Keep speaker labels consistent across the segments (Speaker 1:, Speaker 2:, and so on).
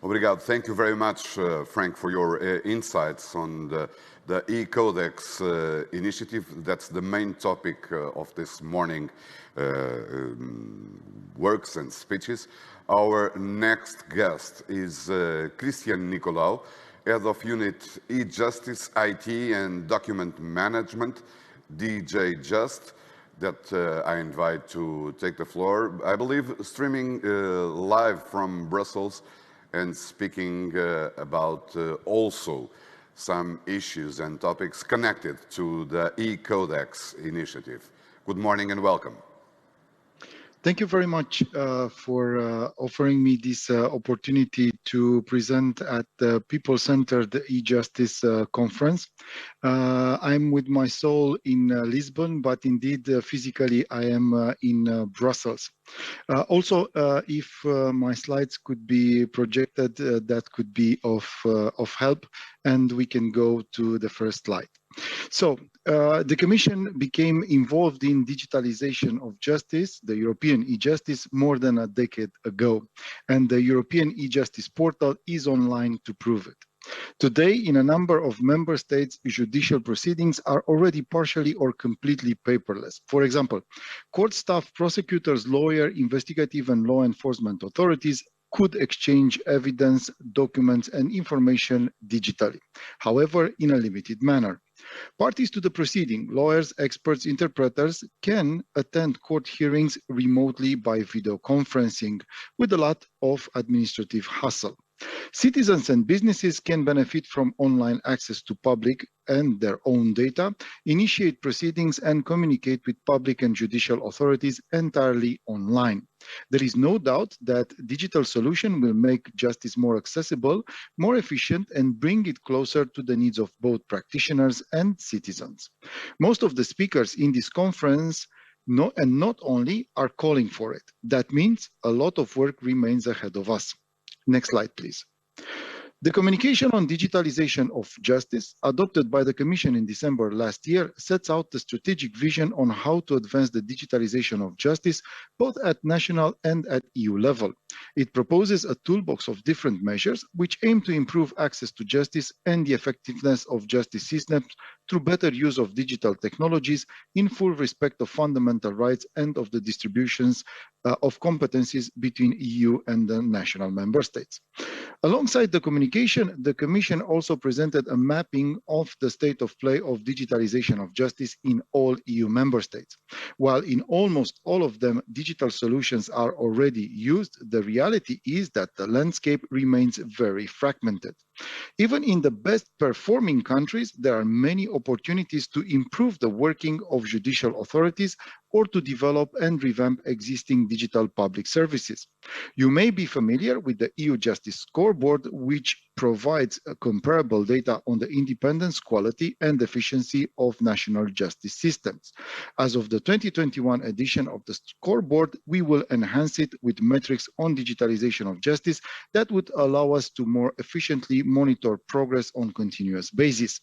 Speaker 1: Obrigado. Thank you very much, Frank, for your insights on the e-Codex initiative. That's the main topic of this morning works and speeches. Our next guest is Cristian Nicolau, Head of Unit eJustice, IT and Document Management, DJJust, that I invite to take the floor. I believe streaming live from Brussels and speaking about also some issues and topics connected to the e-Codex initiative. Good morning and welcome.
Speaker 2: Thank you very much for offering me this opportunity to present at the people-centered eJustice conference. I'm with my soul in Lisbon, but indeed physically I am in Brussels. Also, if my slides could be projected, that could be of help, and we can go to the first slide. So the Commission became involved in digitalization of justice, the European eJustice, more than a decade ago, and the European eJustice portal is online to prove it. Today, in a number of member states, judicial proceedings are already partially or completely paperless. For example, court staff, prosecutors, lawyer, investigative and law enforcement authorities could exchange evidence, documents and information digitally, however, in a limited manner. Parties to the proceeding, lawyers, experts, interpreters, can attend court hearings remotely by video conferencing with a lot of administrative hassle. Citizens and businesses can benefit from online access to public and their own data, initiate proceedings and communicate with public and judicial authorities entirely online. There is no doubt that digital solution will make justice more accessible, more efficient, and bring it closer to the needs of both practitioners and citizens. Most of the speakers in this conference not only are calling for it. That means a lot of work remains ahead of us. Next slide, please. The communication on digitalization of justice, adopted by the Commission in December last year, sets out the strategic vision on how to advance the digitalization of justice, both at national and at EU level. It proposes a toolbox of different measures which aim to improve access to justice and the effectiveness of justice systems through better use of digital technologies in full respect of fundamental rights and of the distributions of competencies between EU and the national member states. Alongside the communication, the Commission also presented a mapping of the state of play of digitalization of justice in all EU member states. While in almost all of them digital solutions are already used, the reality is that the landscape remains very fragmented. Even in the best performing countries, there are many opportunities to improve the working of judicial authorities or to develop and revamp existing digital public services. You may be familiar with the eUjustice scoreboard, which provides comparable data on the independence, quality, and efficiency of national justice systems. As of the 2021 edition of the scoreboard, we will enhance it with metrics on digitalization of justice that would allow us to more efficiently monitor progress on a continuous basis.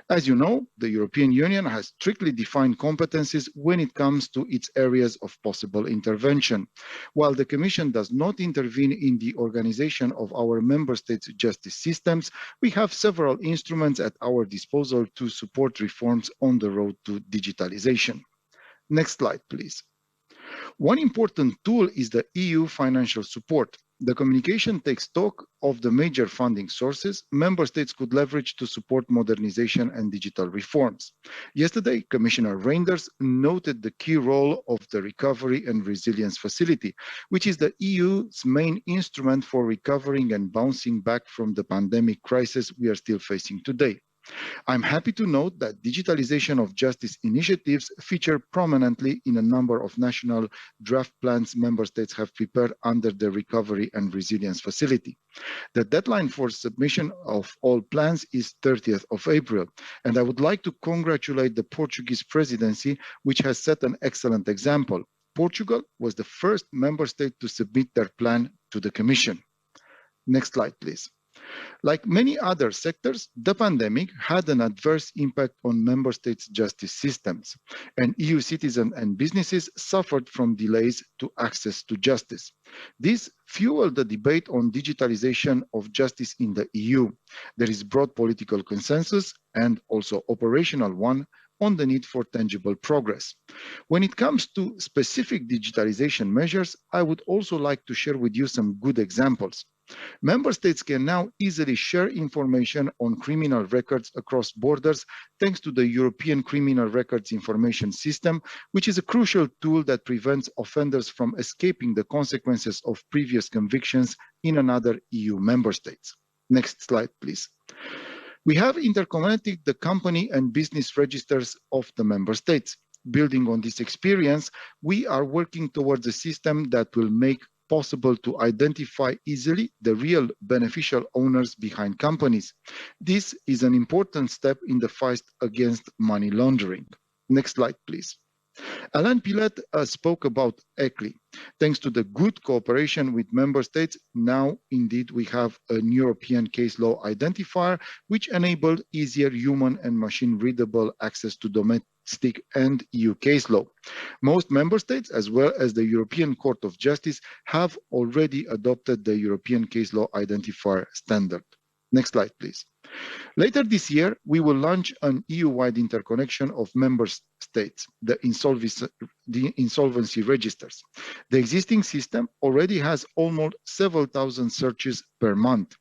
Speaker 2: As you know, the European Union has strictly defined competencies when it comes to its areas of possible intervention. While the Commission does not intervene in the organization of our member states' justice systems, we have several instruments at our disposal to support reforms on the road to digitalization. Next slide, please. One important tool is the EU financial support. The communication takes stock of the major funding sources member states could leverage to support modernization and digital reforms. Yesterday, Commissioner Reynders noted the key role of the Recovery and Resilience Facility, which is the EU's main instrument for recovering and bouncing back from the pandemic crisis we are still facing today. I'm happy to note that digitalization of justice initiatives feature prominently in a number of national draft plans member states have prepared under the Recovery and Resilience Facility. The deadline for submission of all plans is 30th of April, and I would like to congratulate the Portuguese presidency, which has set an excellent example. Portugal was the first member state to submit their plan to the Commission. Next slide, please. Like many other sectors, the pandemic had an adverse impact on member states' justice systems, and EU citizens and businesses suffered from delays to access to justice. This fueled the debate on digitalization of justice in the EU. There is broad political consensus and also operational one on the need for tangible progress. When it comes to specific digitalization measures, I would also like to share with you some good examples. Member states can now easily share information on criminal records across borders thanks to the European Criminal Records Information System, which is a crucial tool that prevents offenders from escaping the consequences of previous convictions in another EU member states. Next slide, please. We have interconnected the company and business registers of the member states. Building on this experience, we are working towards a system that will make possible to identify easily the real beneficial owners behind companies. This is an important step in the fight against money laundering. Next slide, please. Alain Pilet spoke about ECLI. Thanks to the good cooperation with member states, now indeed we have a European case law identifier, which enabled easier human and machine readable access to domestic and EU case law. Most member states, as well as the European Court of Justice, have already adopted the European case law identifier standard. Next slide, please. Later this year, we will launch an EU-wide interconnection of member states, the insolvency registers. The existing system already has almost several thousand searches per month.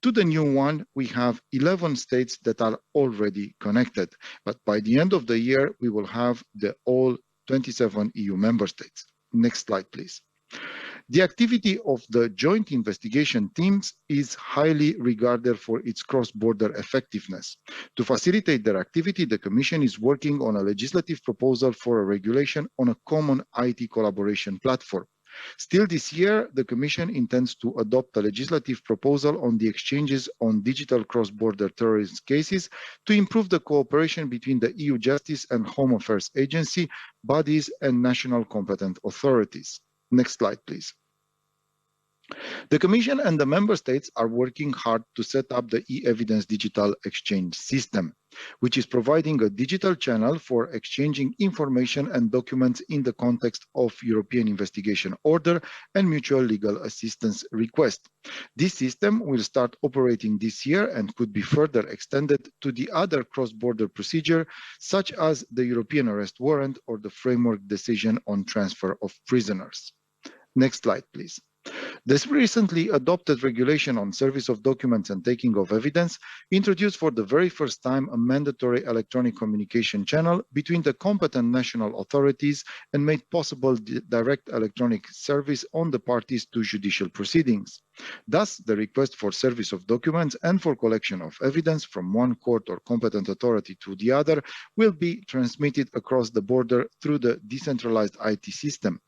Speaker 2: To the new one, we have 11 states that are already connected, but by the end of the year, we will have all 27 EU member states. Next slide, please. The activity of the joint investigation teams is highly regarded for its cross-border effectiveness. To facilitate their activity, the Commission is working on a legislative proposal for a regulation on a common IT collaboration platform. Still this year, the Commission intends to adopt a legislative proposal on the exchanges on digital cross-border terrorism cases to improve the cooperation between the EU Justice and Home Affairs Agency, bodies and national competent authorities. Next slide, please. The Commission and the Member States are working hard to set up the eEvidence digital exchange system, which is providing a digital channel for exchanging information and documents in the context of European investigation order and mutual legal assistance request. This system will start operating this year and could be further extended to the other cross-border procedure, such as the European arrest warrant or the framework decision on transfer of prisoners. Next slide, please. This recently adopted regulation on service of documents and taking of evidence introduced for the very first time a mandatory electronic communication channel between the competent national authorities and made possible the direct electronic service on the parties to judicial proceedings. Thus, the request for service of documents and for collection of evidence from one court or competent authority to the other will be transmitted across the border through the decentralized IT system.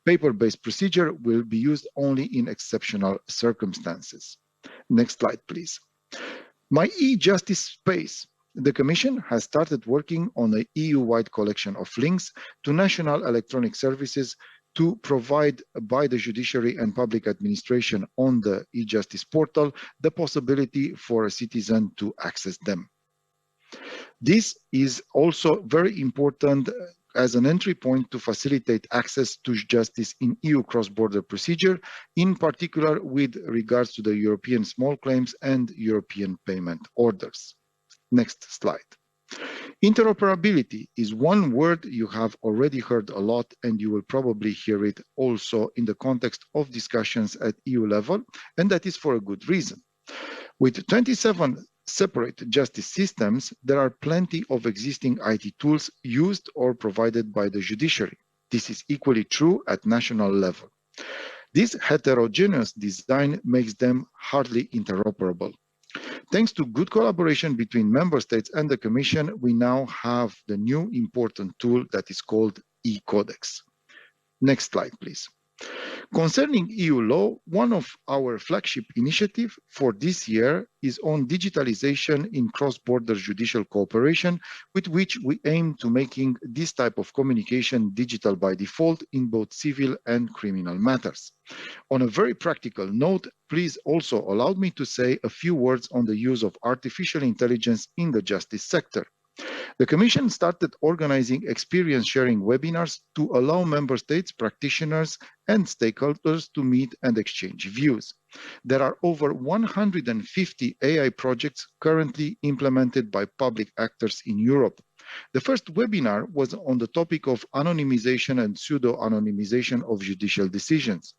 Speaker 2: Paper-based procedure will be used only in exceptional circumstances. Next slide, please. My eJustice space. The Commission has started working on an EU-wide collection of links to national electronic services to provide by the judiciary and public administration on the eJustice portal the possibility for a citizen to access them. This is also very important as an entry point to facilitate access to justice in EU cross-border procedure, in particular with regards to the European small claims and European payment orders. Next slide. Interoperability is one word you have already heard a lot, and you will probably hear it also in the context of discussions at EU level, and that is for a good reason. With 27 separate justice systems, there are plenty of existing IT tools used or provided by the judiciary. This is equally true at national level. This heterogeneous design makes them hardly interoperable. Thanks to good collaboration between member states and the Commission, we now have the new important tool that is called eCodex. Next slide, please. Concerning EU law, one of our flagship initiatives for this year is on digitalization in cross-border judicial cooperation, with which we aim to making this type of communication digital by default in both civil and criminal matters. On a very practical note, please also allow me to say a few words on the use of artificial intelligence in the justice sector. The Commission started organizing experience sharing webinars to allow member states, practitioners, and stakeholders to meet and exchange views. There are over 150 AI projects currently implemented by public actors in Europe. The first webinar was on the topic of anonymization and pseudo-anonymization of judicial decisions.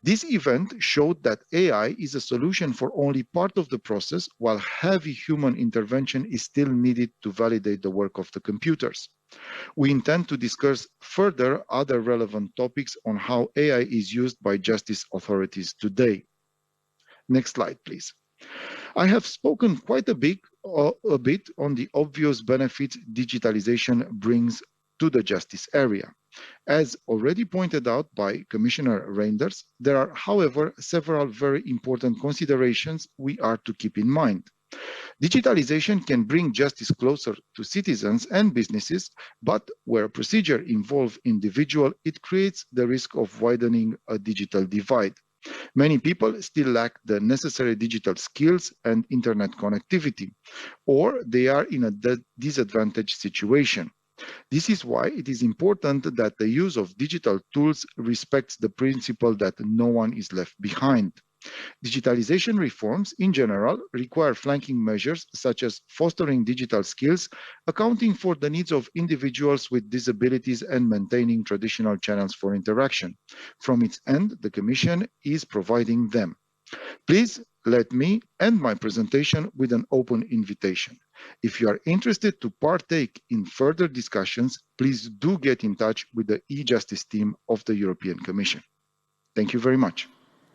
Speaker 2: This event showed that AI is a solution for only part of the process, while heavy human intervention is still needed to validate the work of the computers. We intend to discuss further other relevant topics on how AI is used by justice authorities today. Next slide, please. I have spoken quite a bit on the obvious benefits digitalization brings to the justice area. As already pointed out by Commissioner Reinders, there are, however, several very important considerations we are to keep in mind. Digitalization can bring justice closer to citizens and businesses, but where a procedure involves individuals, it creates the risk of widening a digital divide. Many people still lack the necessary digital skills and internet connectivity, or they are in a disadvantaged situation. This is why it is important that the use of digital tools respects the principle that no one is left behind. Digitalization reforms, in general, require flanking measures such as fostering digital skills, accounting for the needs of individuals with disabilities and maintaining traditional channels for interaction. From its end, the Commission is providing them. Please let me end my presentation with an open invitation. If you are interested to partake in further discussions, please do get in touch with the eJustice team of the European Commission. Thank you very much.